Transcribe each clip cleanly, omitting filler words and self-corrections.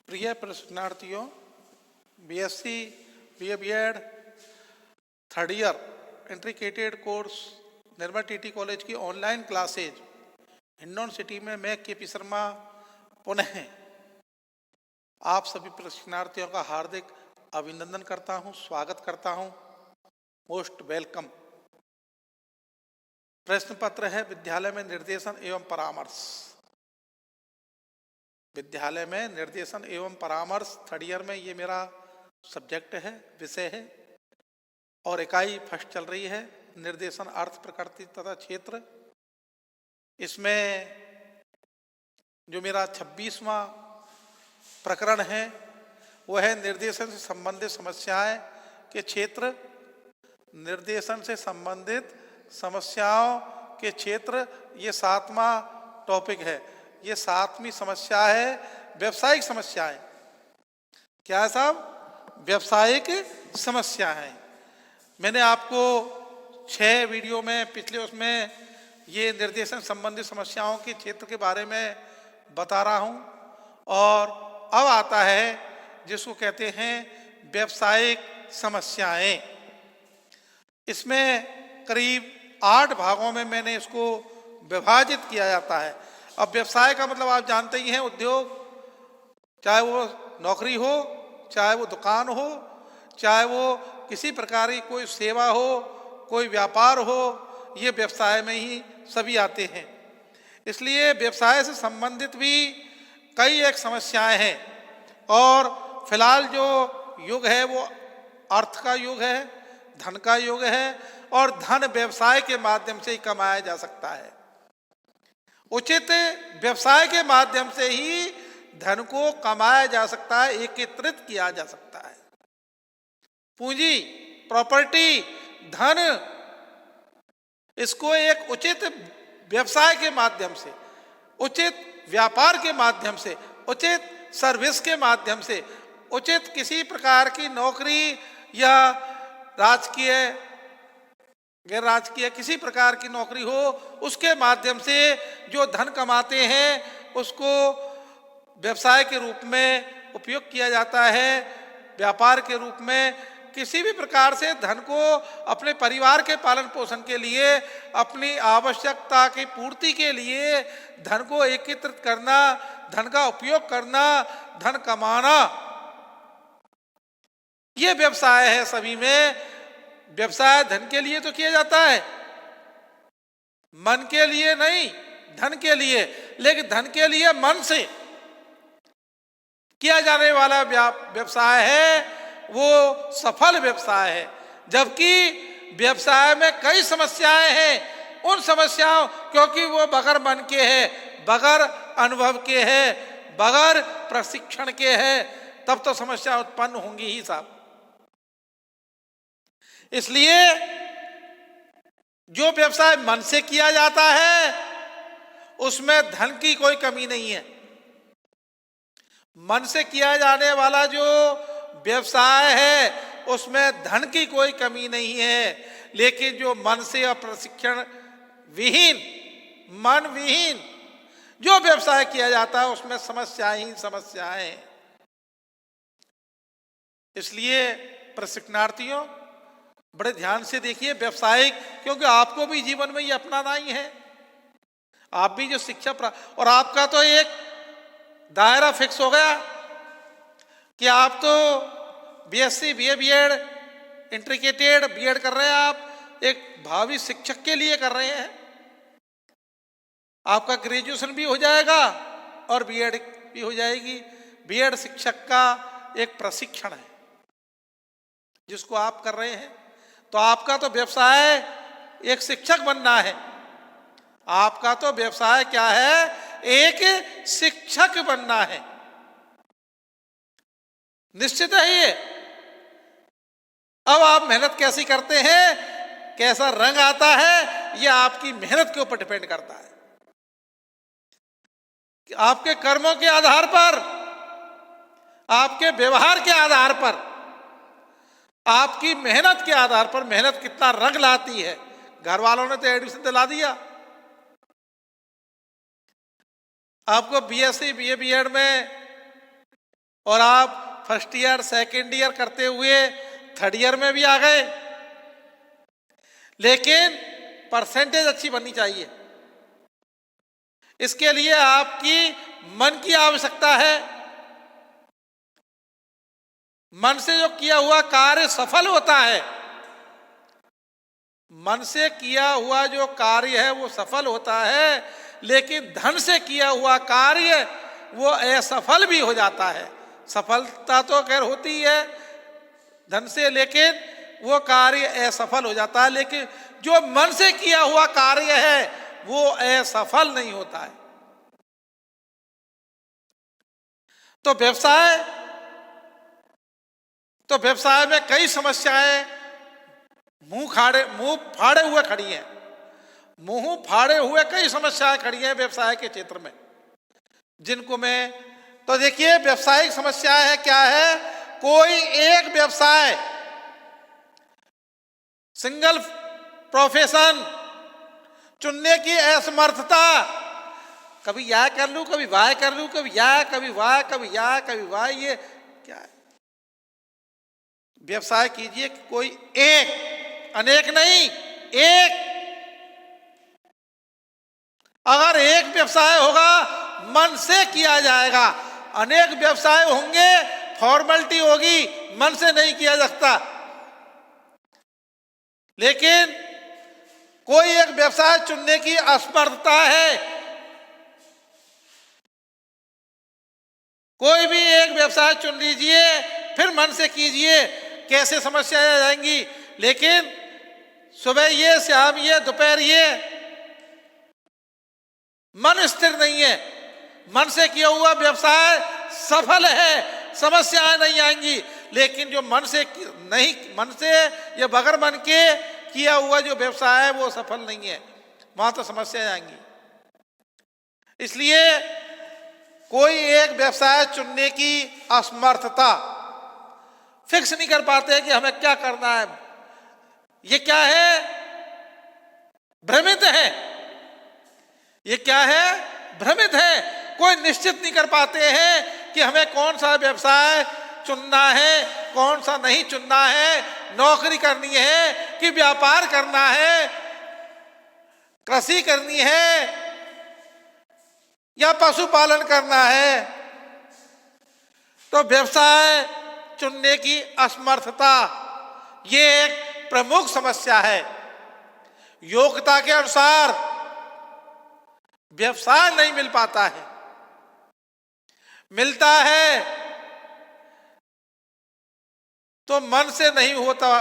प्रिय प्रशिक्षणार्थियों, BSc BA third year integrated course Nirmal TT college की ऑनलाइन क्लासेज हिंडौन सिटी में मैं के पी शर्मा पुनः आप सभी प्रशिक्षणार्थियों का हार्दिक अभिनंदन करता हूं, स्वागत करता हूं। Most welcome. प्रश्न पत्र है विद्यालय में निर्देशन एवं परामर्श। विद्यालय में निर्देशन एवं परामर्श थर्ड ईयर में ये मेरा सब्जेक्ट है, विषय है और इकाई फर्स्ट चल रही है। निर्देशन अर्थ, प्रकृति तथा क्षेत्र। इसमें जो मेरा 26वां प्रकरण है वह है निर्देशन से संबंधित समस्याएं के क्षेत्र। निर्देशन से संबंधित समस्याओं के क्षेत्र, ये 7वां टॉपिक है। ये 7वीं समस्या है व्यवसायिक समस्याएं। क्या है साहब? व्यवसायिक समस्याएं। मैंने आपको 6 वीडियो में पिछले उसमें ये निर्देशन संबंधित समस्याओं के क्षेत्र के बारे में बता रहा हूं और अब आता है जिसको कहते हैं व्यवसायिक समस्याएं। इसमें करीब 8 भागों में मैंने इसको विभाजित किया जाता है। अब व्यवसाय का मतलब आप जानते ही हैं, उद्योग, चाहे वो नौकरी हो, चाहे वो दुकान हो, चाहे वो किसी प्रकार की कोई सेवा हो, कोई व्यापार हो, ये व्यवसाय में ही सभी आते हैं। इसलिए व्यवसाय से संबंधित भी कई एक समस्याएं हैं और फिलहाल जो युग है वो अर्थ का युग है, धन का युग है और धन व्यवसाय के माध्यम से ही कमाया जा सकता है। उचित व्यवसाय के माध्यम से ही धन को कमाया जा सकता है, एकत्रित किया जा सकता है। पूंजी, प्रॉपर्टी, धन, इसको एक उचित व्यवसाय के माध्यम से, उचित व्यापार के माध्यम से, उचित सर्विस के माध्यम से, उचित किसी प्रकार की नौकरी या राजकीय गैर राजकीय किसी प्रकार की नौकरी हो, उसके माध्यम से जो धन कमाते हैं उसको व्यवसाय के रूप में उपयोग किया जाता है। व्यापार के रूप में किसी भी प्रकार से धन को अपने परिवार के पालन पोषण के लिए, अपनी आवश्यकता की पूर्ति के लिए धन को एकत्रित करना, धन का उपयोग करना, धन कमाना, ये व्यवसाय है। सभी में व्यवसाय धन के लिए तो किया जाता है, मन के लिए नहीं, धन के लिए। लेकिन धन के लिए मन से किया जाने वाला व्यवसाय है वो सफल व्यवसाय है। जबकि व्यवसाय में कई समस्याएं हैं, उन समस्याओं, क्योंकि वो बगैर मन के है, बगैर अनुभव के है, बगैर प्रशिक्षण के है, तब तो समस्या उत्पन्न होंगी ही साहब। इसलिए जो व्यवसाय मन से किया जाता है उसमें धन की कोई कमी नहीं है। मन से किया जाने वाला जो व्यवसाय है उसमें धन की कोई कमी नहीं है। लेकिन जो मन से और प्रशिक्षण विहीन, मन विहीन जो व्यवसाय किया जाता है उसमें समस्याएं ही समस्याएं। इसलिए प्रशिक्षणार्थियों बड़े ध्यान से देखिए व्यवसायिक, क्योंकि आपको भी जीवन में ये अपनाना ही है। आप भी जो शिक्षा और आपका तो एक दायरा फिक्स हो गया कि आप तो बीएससी बीएड इंटीग्रेटेड बीएड कर रहे हैं, आप एक भावी शिक्षक के लिए कर रहे हैं। आपका ग्रेजुएशन भी हो जाएगा और बीएड भी हो जाएगी। बीएड शिक्षक का एक प्रशिक्षण है जिसको आप कर रहे हैं। तो आपका तो व्यवसाय एक शिक्षक बनना है। आपका तो व्यवसाय क्या है? एक शिक्षक बनना है। निश्चित है ये। अब आप मेहनत कैसी करते हैं, कैसा रंग आता है, ये आपकी मेहनत के ऊपर डिपेंड करता है। कि आपके कर्मों के आधार पर, आपके व्यवहार के आधार पर, आपकी मेहनत के आधार पर मेहनत कितना रंग लाती है। घर वालों ने तो एडमिशन दिला दिया, आपको बीएससी बीएड में और आप फर्स्ट ईयर सेकेंड ईयर करते हुए थर्ड ईयर में भी आ गए, लेकिन परसेंटेज अच्छी बननी चाहिए। इसके लिए आपकी मन की आवश्यकता है। मन से जो किया हुआ कार्य सफल होता है, मन से किया हुआ जो कार्य है वो सफल होता है, लेकिन धन से किया हुआ कार्य वो असफल भी हो जाता है। सफलता तो खैर होती है धन से, लेकिन वो कार्य असफल हो जाता है। लेकिन जो मन से किया हुआ कार्य है वो असफल नहीं होता है। तो व्यवसाय में कई समस्याएं मुंह फाड़े हुए खड़ी हैं। मुंह फाड़े हुए कई समस्याएं खड़ी हैं व्यवसाय के क्षेत्र में, जिनको मैं तो देखिए व्यवसायिक समस्याएं है क्या है। कोई एक व्यवसाय, सिंगल प्रोफेशन चुनने की असमर्थता, कभी यह कर लूं कभी वाह कर लूं, कभी यह कभी वाह, कभी यह कभी वाह, ये क्या है। व्यवसाय कीजिए कोई एक, अनेक नहीं, एक। अगर एक व्यवसाय होगा मन से किया जाएगा, अनेक व्यवसाय होंगे फॉर्मेलिटी होगी, मन से नहीं किया जा सकता। लेकिन कोई एक व्यवसाय चुनने की असमर्थता है। कोई भी एक व्यवसाय चुन लीजिए, फिर मन से कीजिए, कैसे समस्याएं आ जाएंगी। लेकिन सुबह ये, शाम ये, दोपहर ये, मन स्थिर नहीं है। मन से किया हुआ व्यवसाय सफल है, समस्याएं नहीं आएंगी। लेकिन जो मन से या बगैर मन के किया हुआ जो व्यवसाय है वो सफल नहीं है, वहां तो समस्याएं आएंगी। इसलिए कोई एक व्यवसाय चुनने की असमर्थता, फिक्स नहीं कर पाते कि हमें क्या करना है। ये क्या है? भ्रमित है। ये क्या है? भ्रमित है। कोई निश्चित नहीं कर पाते हैं कि हमें कौन सा व्यवसाय चुनना है, कौन सा नहीं चुनना है, नौकरी करनी है कि व्यापार करना है, कृषि करनी है या पशुपालन करना है। तो व्यवसाय चुनने की असमर्थता ये एक प्रमुख समस्या है। योग्यता के अनुसार व्यवसाय नहीं मिल पाता है। मिलता है तो मन से नहीं हो पाता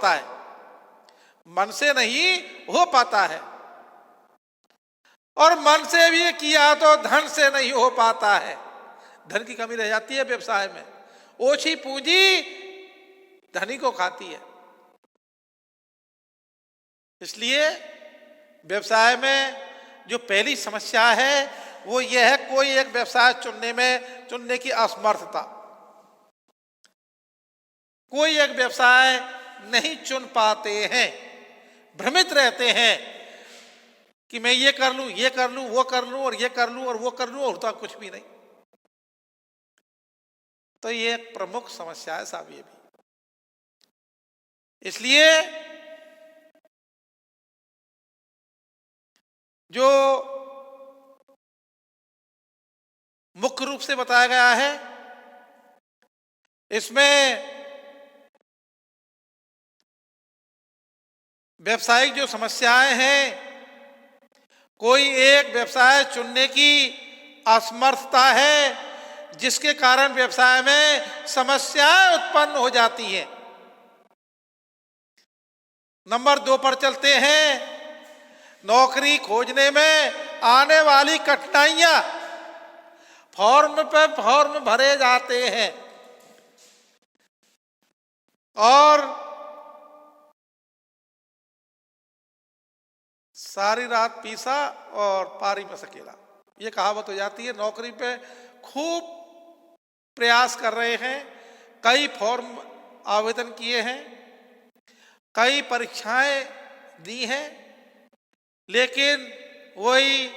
है। मन से नहीं हो पाता है। और मन से भी किया तो धन से नहीं हो पाता है। धन की कमी रह जाती है व्यवसाय में। ओछी पूंजी धनी को खाती है। इसलिए व्यवसाय में जो पहली समस्या है वो यह है, कोई एक व्यवसाय चुनने की असमर्थता। कोई एक व्यवसाय नहीं चुन पाते हैं, भ्रमित रहते हैं कि मैं ये कर लूं, ये कर लूं, वो कर लूं, और ये कर लूं, और वो कर लूं, और होता कुछ भी नहीं। तो ये एक प्रमुख समस्या है साहब ये भी। इसलिए जो मुख्य रूप से बताया गया है इसमें व्यवसायिक जो समस्याएं हैं, कोई एक व्यवसाय चुनने की असमर्थता है जिसके कारण व्यवसाय में समस्याएं उत्पन्न हो जाती हैं। नंबर 2 पर चलते हैं। नौकरी खोजने में आने वाली कठिनाइयां। फॉर्म पे फॉर्म भरे जाते हैं और सारी रात पीसा और पारी में सकेला, ये कहावत हो जाती है। नौकरी पे खूब प्रयास कर रहे हैं, कई फॉर्म आवेदन किए हैं, कई परीक्षाएं दी हैं, लेकिन वही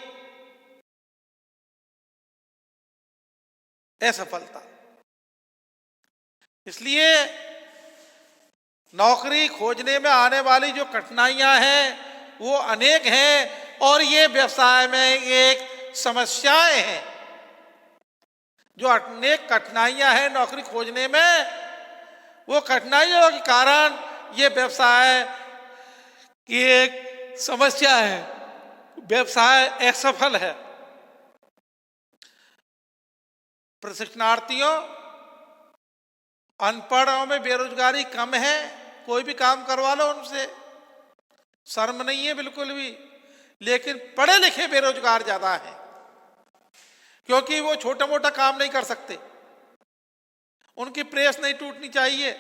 असफलता। इसलिए नौकरी खोजने में आने वाली जो कठिनाइयां हैं वो अनेक हैं, और ये व्यवसाय में एक समस्याएं हैं। जो अनेक कठिनाइयां हैं नौकरी खोजने में, वो कठिनाइयों के कारण ये व्यवसाय की एक समस्या है, व्यवसाय असफल है। प्रशिक्षणार्थियों, अनपढ़ों में बेरोजगारी कम है, कोई भी काम करवा लो उनसे, शर्म नहीं है बिल्कुल भी। लेकिन पढ़े लिखे बेरोजगार ज्यादा हैं, क्योंकि वो छोटा मोटा काम नहीं कर सकते, उनकी प्रेस नहीं टूटनी चाहिए,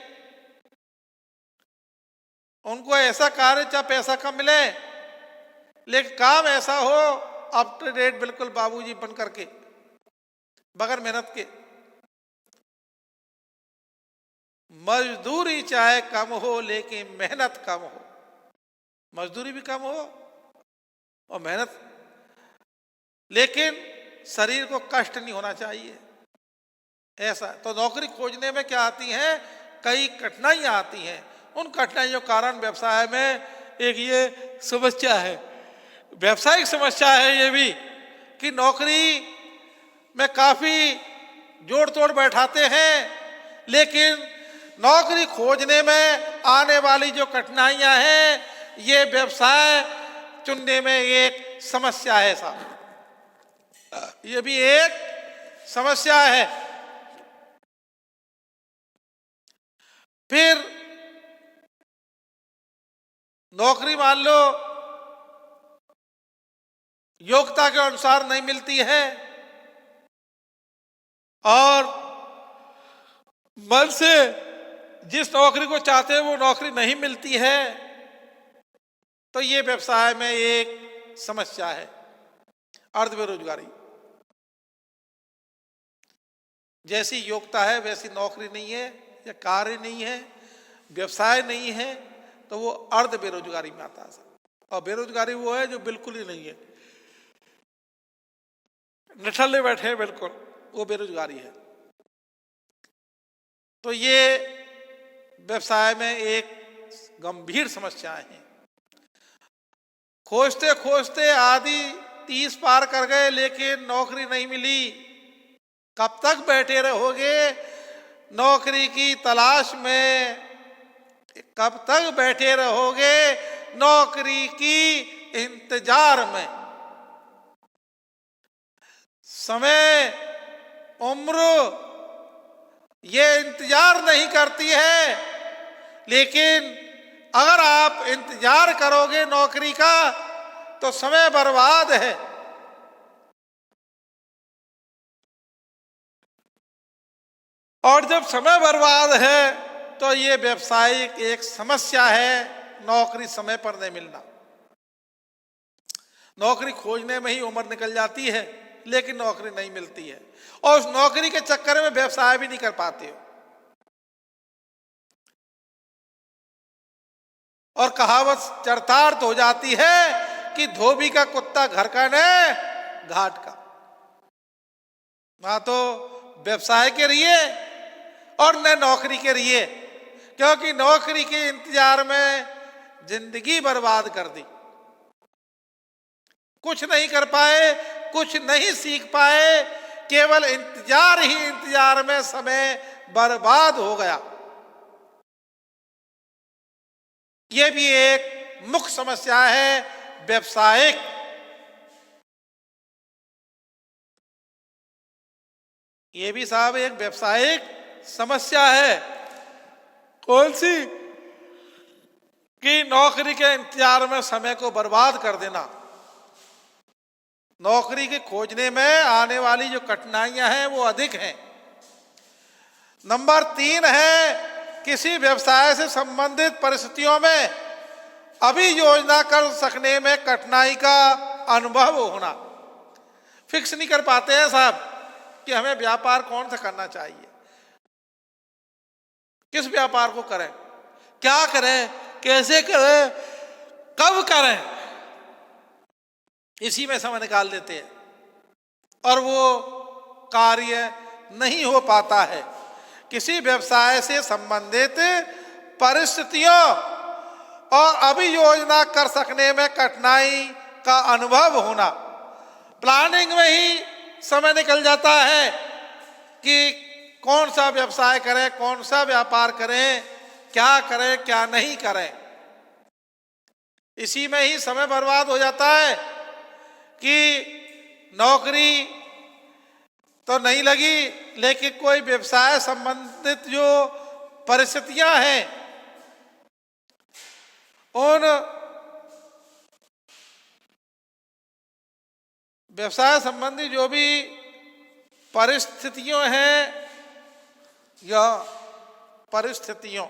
उनको ऐसा कार्य चाहे पैसा कम मिले लेकिन काम ऐसा हो अप टू डेट बिल्कुल बाबूजी बन करके, बगैर मेहनत के। मजदूरी चाहे कम हो लेकिन मेहनत कम हो, मजदूरी भी कम हो और मेहनत, लेकिन शरीर को कष्ट नहीं होना चाहिए ऐसा। तो नौकरी खोजने में क्या आती हैं, कई कठिनाइयां आती हैं। उन कठिनाइयों के कारण व्यवसाय में एक ये समस्या है, व्यवसायिक समस्या है ये भी, कि नौकरी में काफी जोड़ तोड़ बैठाते हैं, लेकिन नौकरी खोजने में आने वाली जो कठिनाइयां हैं ये व्यवसाय चुनने में एक समस्या है साहब, ये भी एक समस्या है। फिर नौकरी मान लो योग्यता के अनुसार नहीं मिलती है और मन से जिस नौकरी को चाहते हैं वो नौकरी नहीं मिलती है, तो ये व्यवसाय में एक समस्या है, अर्ध बेरोजगारी। जैसी योग्यता है वैसी नौकरी नहीं है या कार्य नहीं है, व्यवसाय नहीं है, तो वो अर्ध बेरोजगारी में आता है। और बेरोजगारी वो है जो बिल्कुल ही नहीं है, निठल्ले बैठे हैं बिल्कुल, वो बेरोजगारी है। तो ये व्यवसाय में एक गंभीर समस्याएं हैं। खोजते खोजते आधी 30 पार कर गए लेकिन नौकरी नहीं मिली। कब तक बैठे रहोगे नौकरी की तलाश में, कब तक बैठे रहोगे नौकरी की इंतजार में। समय, उम्र ये इंतजार नहीं करती है, लेकिन अगर आप इंतजार करोगे नौकरी का तो समय बर्बाद है। और जब समय बर्बाद है तो ये व्यवसायिक एक समस्या है, नौकरी समय पर नहीं मिलना। नौकरी खोजने में ही उम्र निकल जाती है लेकिन नौकरी नहीं मिलती है, और उस नौकरी के चक्कर में व्यवसाय भी नहीं कर पाते हो। और कहावत चरितार्थ हो जाती है कि धोबी का कुत्ता घर का न घाट का। ना तो व्यवसाय के लिए और न नौकरी के लिए, क्योंकि नौकरी के इंतजार में जिंदगी बर्बाद कर दी, कुछ नहीं कर पाए, कुछ नहीं सीख पाए, केवल इंतजार ही इंतजार में समय बर्बाद हो गया। यह भी एक मुख्य समस्या है व्यवसायिक। ये भी साहब एक व्यवसायिक समस्या है। कौन सी? कि नौकरी के इंतजार में समय को बर्बाद कर देना। नौकरी के खोजने में आने वाली जो कठिनाइयां हैं वो अधिक हैं। नंबर 3 है किसी व्यवसाय से संबंधित परिस्थितियों में अभियोजना कर सकने में कठिनाई का अनुभव होना। फिक्स नहीं कर पाते हैं साहब कि हमें व्यापार कौन सा करना चाहिए, किस व्यापार को करें, क्या करें, कैसे करें, कब करें, इसी में समय निकाल देते हैं और वो कार्य नहीं हो पाता है। किसी व्यवसाय से संबंधित परिस्थितियों और अभियोजना कर सकने में कठिनाई का अनुभव होना, प्लानिंग में ही समय निकल जाता है कि कौन सा व्यवसाय करें, कौन सा व्यापार करें, क्या करें क्या नहीं करें। इसी में ही समय बर्बाद हो जाता है कि नौकरी तो नहीं लगी, लेकिन कोई व्यवसाय संबंधित जो परिस्थितियां हैं उन व्यवसाय संबंधी जो भी परिस्थितियों हैं या परिस्थितियों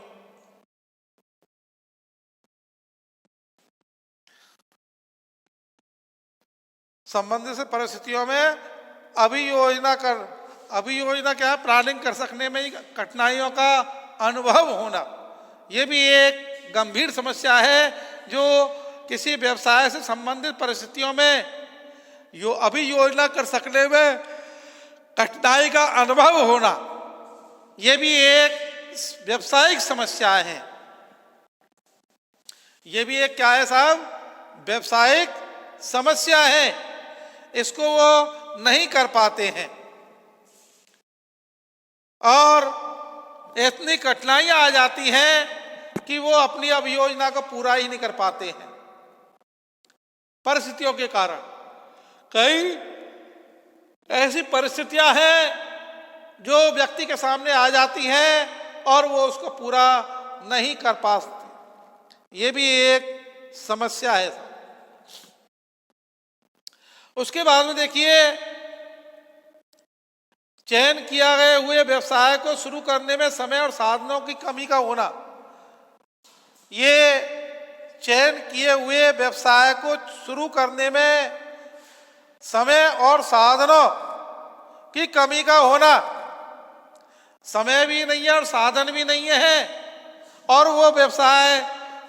संबंधित से परिस्थितियों में अभियोजना क्या है, प्लानिंग कर सकने में ही कठिनाइयों का अनुभव होना, ये भी एक गंभीर समस्या है जो किसी व्यवसाय से संबंधित परिस्थितियों में जो अभियोजना कर सकने में कठिनाई का अनुभव होना, ये भी एक व्यावसायिक समस्या है। ये भी एक क्या है साहब, व्यावसायिक समस्या है। इसको वो नहीं कर पाते हैं और इतनी कठिनाइयां आ जाती हैं कि वो अपनी अभियोजना को पूरा ही नहीं कर पाते हैं परिस्थितियों के कारण। कई ऐसी परिस्थितियां हैं जो व्यक्ति के सामने आ जाती हैं और वो उसको पूरा नहीं कर पाते, ये भी एक समस्या है। उसके बाद में देखिए, चयन किया गए हुए व्यवसाय को शुरू करने में समय और साधनों की कमी का होना, ये चयन किए हुए व्यवसाय को शुरू करने में समय और साधनों की कमी का होना, समय भी नहीं है और साधन भी नहीं है और वो व्यवसाय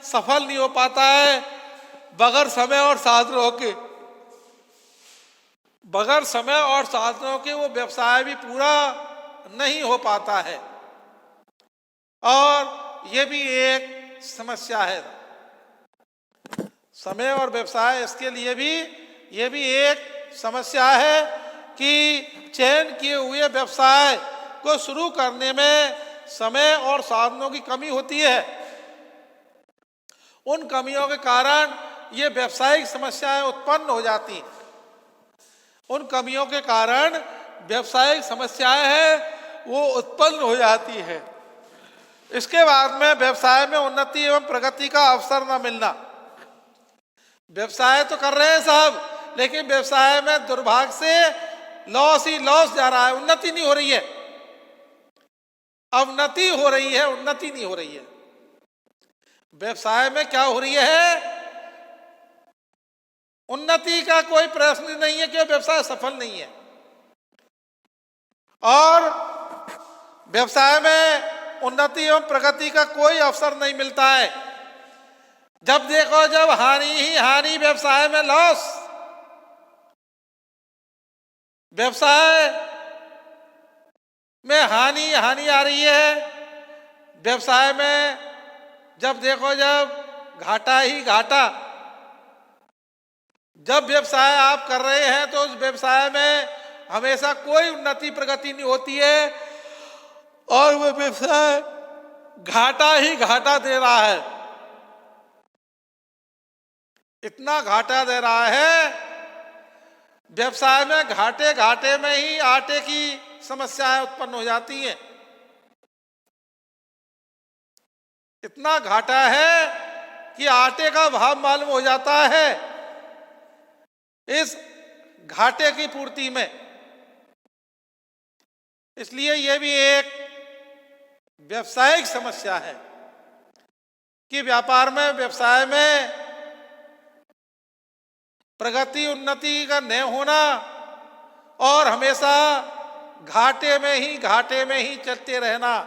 सफल नहीं हो पाता है बगैर समय और साधनों के। बगैर समय और साधनों के वो व्यवसाय भी पूरा नहीं हो पाता है और ये भी एक समस्या है। समय और व्यवसाय, इसके लिए भी ये भी एक समस्या है कि चयन किए हुए व्यवसाय को शुरू करने में समय और साधनों की कमी होती है। उन कमियों के कारण ये व्यावसायिक समस्याएं उत्पन्न हो जाती हैं। उन कमियों के कारण व्यावसायिक समस्याएं हैं वो उत्पन्न हो जाती है। इसके बाद में व्यवसाय में उन्नति एवं प्रगति का अवसर न मिलना। व्यवसाय तो कर रहे हैं साहब, लेकिन व्यवसाय में दुर्भाग्य से लॉस ही लॉस जा रहा है, उन्नति नहीं हो रही है। अवनति हो रही है, उन्नति नहीं हो रही है। व्यवसाय में क्या हो रही है, उन्नति का कोई प्रश्न नहीं है कि व्यवसाय सफल नहीं है। और व्यवसाय में उन्नति एवं प्रगति का कोई अवसर नहीं मिलता है। जब देखो जब हानि ही हानि, व्यवसाय में लॉस। व्यवसाय में हानि हानि आ रही है। व्यवसाय में जब देखो जब घाटा ही घाटा। जब व्यवसाय आप कर रहे हैं तो उस व्यवसाय में हमेशा कोई उन्नति प्रगति नहीं होती है और वो व्यवसाय घाटा ही घाटा दे रहा है। इतना घाटा दे रहा है, व्यवसाय में घाटे घाटे में ही आटे की समस्याएं उत्पन्न हो जाती हैं। इतना घाटा है कि आटे का भाव मालूम हो जाता है। इस घाटे की पूर्ति में, इसलिए यह भी एक व्यावसायिक समस्या है कि व्यापार में, व्यवसाय में प्रगति उन्नति का न होना और हमेशा घाटे में ही चलते रहना,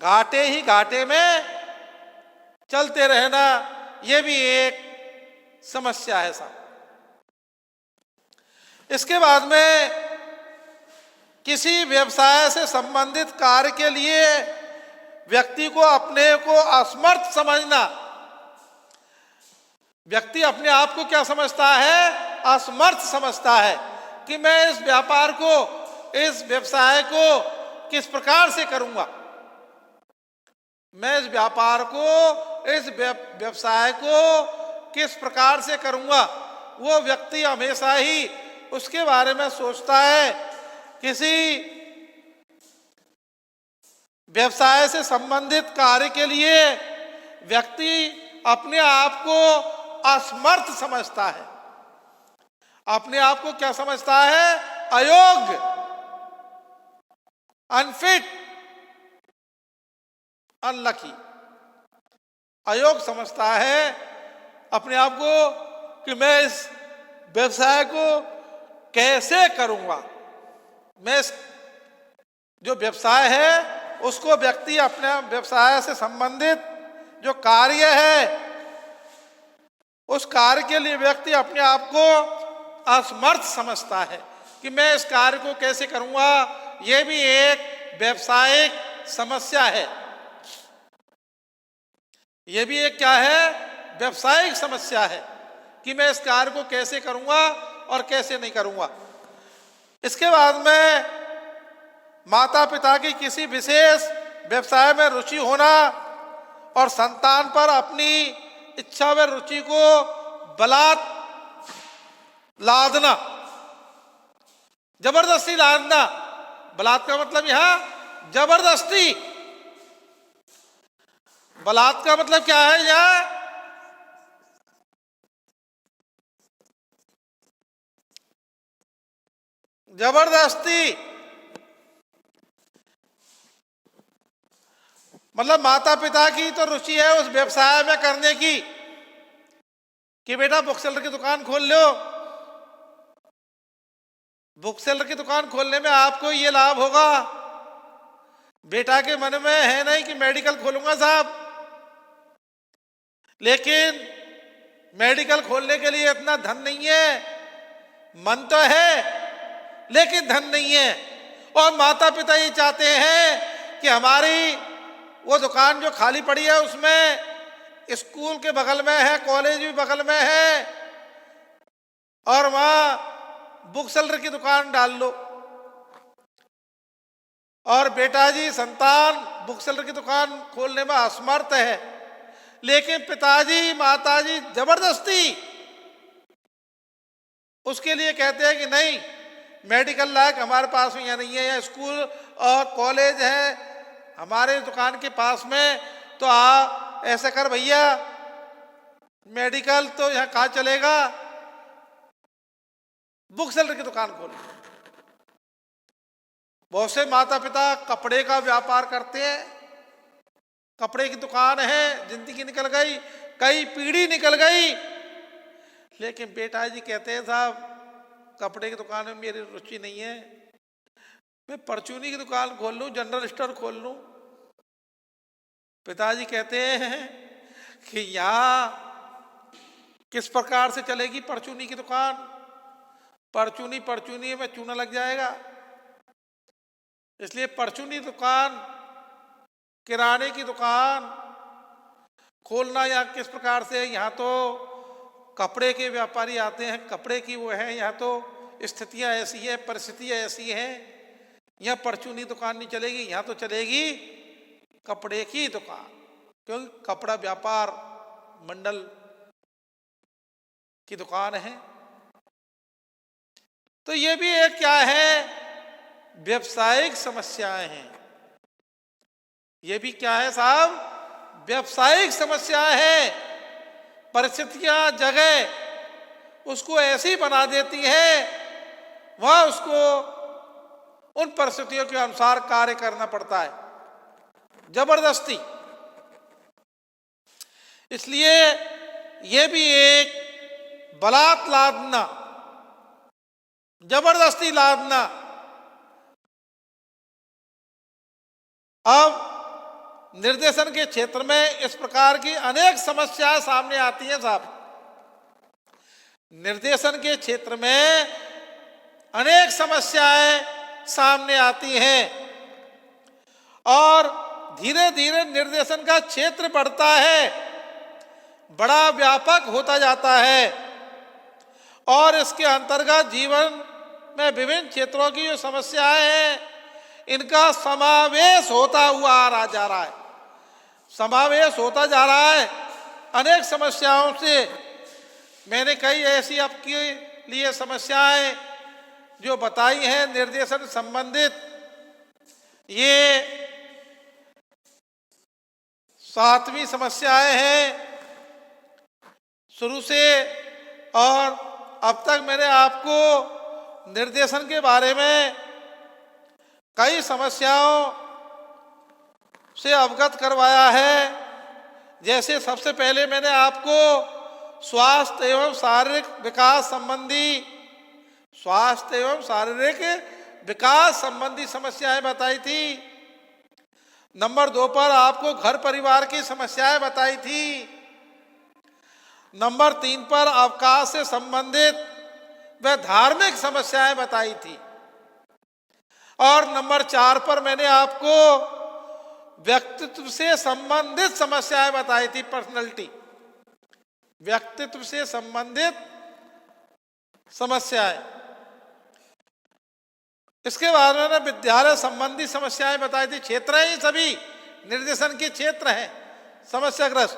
घाटे ही घाटे में चलते रहना, यह भी एक समस्या है साहब। इसके बाद में किसी व्यवसाय से संबंधित कार्य के लिए व्यक्ति को अपने को असमर्थ समझना। व्यक्ति अपने आप को क्या समझता है? असमर्थ समझता है कि मैं इस व्यापार को, इस व्यवसाय को किस प्रकार से करूंगा, मैं इस व्यापार को, इस व्यवसाय को किस प्रकार से करूंगा। वो व्यक्ति हमेशा ही उसके बारे में सोचता है। किसी व्यवसाय से संबंधित कार्य के लिए व्यक्ति अपने आप को असमर्थ समझता है, अपने आप को क्या समझता है? अयोग्य, अनफिट, अनलकी, अयोग्य समझता है अपने आप को कि मैं इस व्यवसाय को कैसे करूंगा। मैं इस जो व्यवसाय है उसको व्यक्ति अपने व्यवसाय से संबंधित जो कार्य है उस कार्य के लिए व्यक्ति अपने आप को असमर्थ समझता है कि मैं इस कार्य को कैसे करूंगा। यह भी एक व्यावसायिक समस्या है। यह भी एक क्या है? व्यावसायिक समस्या है कि मैं इस कार्य को कैसे करूंगा और कैसे नहीं करूंगा। इसके बाद में माता पिता की किसी विशेष व्यवसाय में रुचि होना और संतान पर अपनी इच्छा व रुचि को बलात् लादना, जबरदस्ती लादना। बलात् का मतलब यहां जबरदस्ती। बलात् का मतलब क्या है? यहां जबरदस्ती। मतलब माता पिता की तो रुचि है उस व्यवसाय में करने की कि बेटा बुक सेलर की दुकान खोल लो। बुक सेलर की दुकान खोलने में आपको ये लाभ होगा। बेटा के मन में है नहीं कि मेडिकल खोलूंगा साहब, लेकिन मेडिकल खोलने के लिए इतना धन नहीं है। मन तो है लेकिन धन नहीं है। और माता पिता ये चाहते हैं कि हमारी वो दुकान जो खाली पड़ी है उसमें स्कूल के बगल में है, कॉलेज भी बगल में है, और वहां बुक सेलर की दुकान डाल लो। और बेटा जी, संतान बुक सेलर की दुकान खोलने में असमर्थ है, लेकिन पिताजी माताजी जबरदस्ती उसके लिए कहते हैं कि नहीं, मेडिकल लायक हमारे पास में यहाँ नहीं है, या स्कूल और कॉलेज है हमारे दुकान के पास में, तो ऐसा कर भैया, मेडिकल तो यहाँ कहाँ चलेगा, बुक सेलर की दुकान खोल। बहुत से माता पिता कपड़े का व्यापार करते हैं, कपड़े की दुकान है, जिंदगी निकल गई, कई पीढ़ी निकल गई, लेकिन बेटा जी कहते हैं साहब कपड़े की दुकान में मेरी रुचि नहीं है, मैं परचूनी की दुकान खोल लूं, जनरल स्टोर खोल लूं। पिताजी कहते हैं कि यहाँ किस प्रकार से चलेगी परचूनी की दुकान, परचूनी में चूना लग जाएगा, इसलिए परचूनी दुकान, किराने की दुकान खोलना यहाँ किस प्रकार से। यहाँ तो कपड़े के व्यापारी आते हैं, कपड़े की वो है, यहाँ तो स्थितियाँ ऐसी है, परिस्थितियाँ ऐसी हैं, यहाँ परचूनी दुकान नहीं चलेगी, यहाँ तो चलेगी कपड़े की दुकान, क्योंकि कपड़ा व्यापार मंडल की दुकान है। तो ये भी एक क्या है, व्यावसायिक समस्याएं हैं। ये भी क्या है साहब, व्यावसायिक समस्या है। परिस्थितियां, जगह उसको ऐसी बना देती है, वह उसको उन परिस्थितियों के अनुसार कार्य करना पड़ता है, जबरदस्ती। इसलिए यह भी एक बलात् लादना, जबरदस्ती लादना। अब निर्देशन के क्षेत्र में इस प्रकार की अनेक समस्याएं सामने आती हैं साहब। निर्देशन के क्षेत्र में अनेक समस्याएं सामने आती हैं और धीरे धीरे निर्देशन का क्षेत्र बढ़ता है, बड़ा व्यापक होता जाता है और इसके अंतर्गत जीवन में विभिन्न क्षेत्रों की जो समस्याएं हैं इनका समावेश होता हुआ आ जा रहा है, समावेश होता जा रहा है। अनेक समस्याओं से मैंने कई ऐसी आपके लिए समस्याएं जो बताई हैं निर्देशन संबंधित, ये 7वीं समस्याएं हैं शुरू से, और अब तक मैंने आपको निर्देशन के बारे में कई समस्याओं से अवगत करवाया है। जैसे सबसे पहले मैंने आपको स्वास्थ्य एवं शारीरिक विकास संबंधी समस्याएं बताई थी। नंबर 2 पर आपको घर परिवार की समस्याएं बताई थी। नंबर 3 पर अवकाश से संबंधित व धार्मिक समस्याएं बताई थी और नंबर 4 पर मैंने आपको व्यक्तित्व से संबंधित समस्याएं बताई थी, पर्सनैलिटी, व्यक्तित्व से संबंधित समस्याएं। इसके बाद मैंने विद्यालय संबंधी समस्याएं बताई थी। क्षेत्र ही सभी निर्देशन के क्षेत्र हैं समस्याग्रस्त।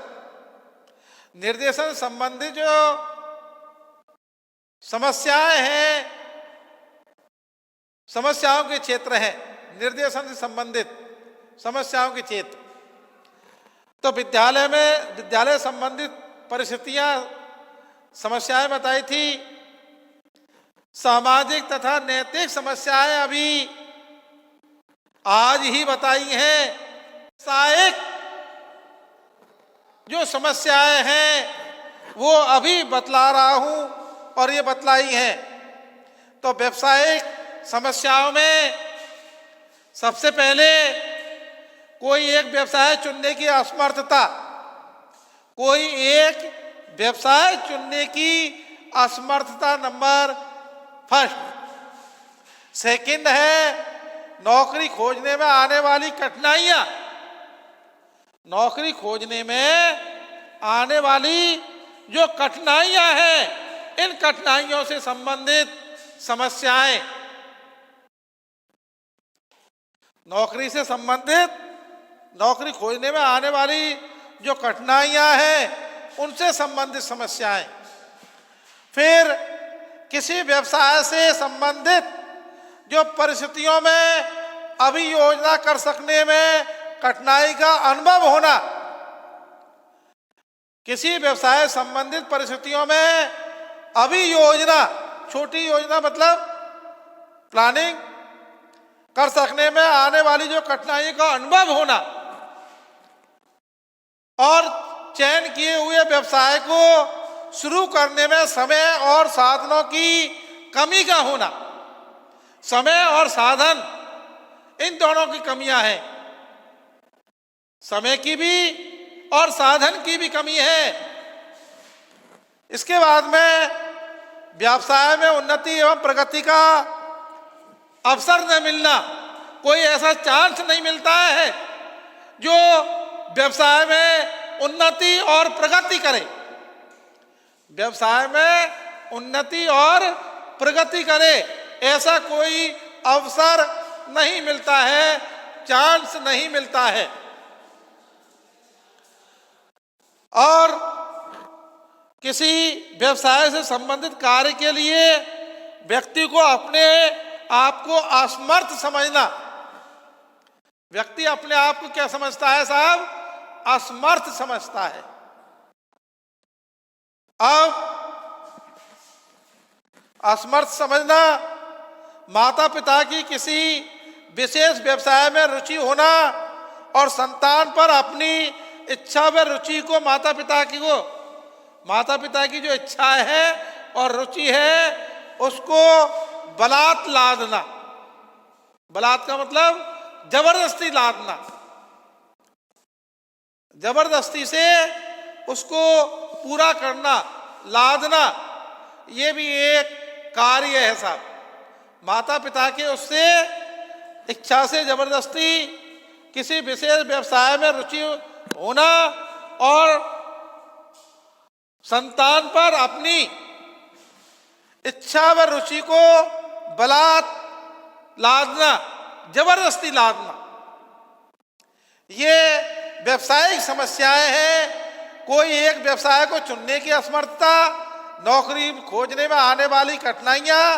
निर्देशन संबंधी जो समस्याएं हैं समस्याओं के क्षेत्र हैं, निर्देशन से संबंधित समस्याओं के क्षेत्र। तो विद्यालय संबंधित परिस्थितियां समस्याएं बताई थी। सामाजिक तथा नैतिक समस्याएं अभी आज ही बताई हैं। सामाजिक जो समस्याएं हैं वो अभी बतला रहा हूं और ये बतलाई हैं। तो व्यावसायिक समस्याओं में सबसे पहले कोई एक व्यवसाय चुनने की असमर्थता, कोई एक व्यवसाय चुनने की असमर्थता नंबर 1। सेकंड है नौकरी खोजने में आने वाली कठिनाइयां। नौकरी खोजने में आने वाली जो कठिनाइयां हैं इन कठिनाइयों से संबंधित समस्याएं। नौकरी से संबंधित, नौकरी खोजने में आने वाली जो कठिनाइयां हैं उनसे संबंधित समस्याएं। फिर किसी व्यवसाय से संबंधित जो परिस्थितियों में अभी योजना कर सकने में कठिनाई का अनुभव होना। किसी व्यवसाय संबंधित परिस्थितियों में अभी योजना, छोटी योजना मतलब प्लानिंग कर सकने में आने वाली जो कठिनाई का अनुभव होना और चयन किए हुए व्यवसाय को शुरू करने में समय और साधनों की कमी का होना। समय और साधन इन दोनों की कमियां हैं। समय की भी और साधन की भी कमी है। इसके बाद में व्यवसाय में उन्नति एवं प्रगति का अवसर न मिलना। कोई ऐसा चांस नहीं मिलता है जो व्यवसाय में उन्नति और प्रगति करे। व्यवसाय में उन्नति और प्रगति करे ऐसा कोई अवसर नहीं मिलता है, चांस नहीं मिलता है। और किसी व्यवसाय से संबंधित कार्य के लिए व्यक्ति को अपने आप को असमर्थ समझना। व्यक्ति अपने आप को क्या समझता है साहब? असमर्थ समझता है। अब असमर्थ समझना, माता पिता की किसी विशेष व्यवसाय में रुचि होना और संतान पर अपनी इच्छा व रुचि को माता पिता की जो इच्छा है और रुचि है उसको बलात् लादना। बलात् का मतलब जबरदस्ती लादना, जबरदस्ती से उसको पूरा करना, लादना, ये भी एक कार्य है साहब। माता पिता के उससे इच्छा से जबरदस्ती किसी विशेष व्यवसाय में रुचि होना और संतान पर अपनी इच्छा व रुचि को बलात् लादना, जबरदस्ती लादना, ये व्यवसायिक समस्याएं हैं। कोई एक व्यवसाय को चुनने की असमर्थता, नौकरी खोजने में आने वाली कठिनाइयां,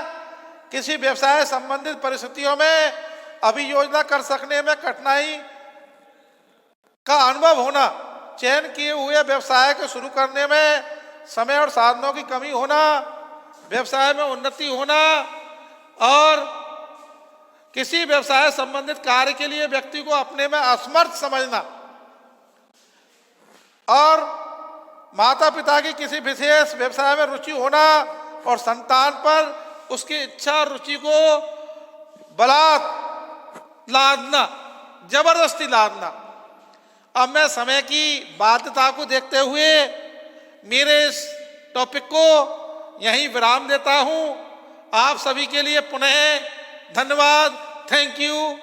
किसी व्यवसाय संबंधित परिस्थितियों में अभियोजना कर सकने में कठिनाई का अनुभव होना, चयन किए हुए व्यवसाय को शुरू करने में समय और साधनों की कमी होना, व्यवसाय में उन्नति होना और किसी व्यवसाय संबंधित कार्य के लिए व्यक्ति को अपने में असमर्थ समझना और माता पिता की किसी विशेष व्यवसाय में रुचि होना और संतान पर उसकी इच्छा और रुचि को बलात् लादना, जबरदस्ती लादना। अब मैं समय की बाध्यता को देखते हुए मेरे इस टॉपिक को यहीं विराम देता हूं। आप सभी के लिए पुनः धन्यवाद। Thank you.